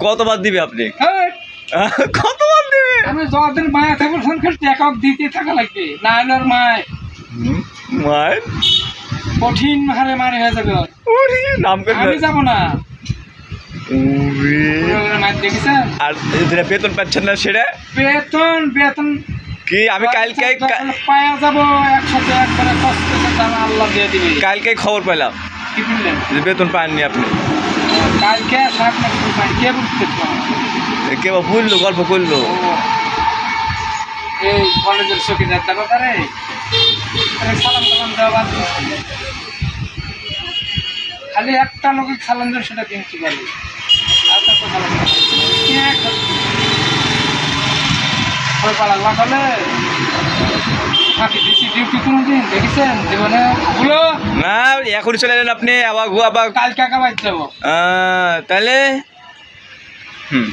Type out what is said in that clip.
কতবার দিবে আপনি? হেই, কতবার দিবে? আমি যতদিন মায়া থাকবো ফোন করতে একক দিতে থাকা লাগবে, না হলে ওর মায় মায়ের কঠিন হারে মারে হয়ে যাবে ওর। ওরে নাম করে আমি যাবো না। ওরে মার দেখেছেন? আর যেটা বেতন পাচ্ছেন না সেটা বেতন বেতন কি? আমি কালকে পায়া যাবো একসাথে একবারে কষ্ট আল্লাহ দিয়ে দিবে। কালকে খবর পেলাম কি বললেন? যে বেতন পাননি আপনি। কালকে সাত না কিছু পাই কে বলতে কে বা বললো, গল্প করলো? এই কলেজের চকিদার দেখো তারে সালাম সালাম দেওয়া বাদ দিচ্ছি। খালি একটা লোকে সালাম দেন সেটা প্রিন্সিপাল, আর কাউকে সালাম দেন পাড়া লাগালে ফাঁকি দিচ্ছি ডিউটি কোনো দিন দেখেছেন জীবনে গুলো না এখনই চলে এলেন আপনি, আবার কালকে একা বাইর যাবো। তাহলে হুম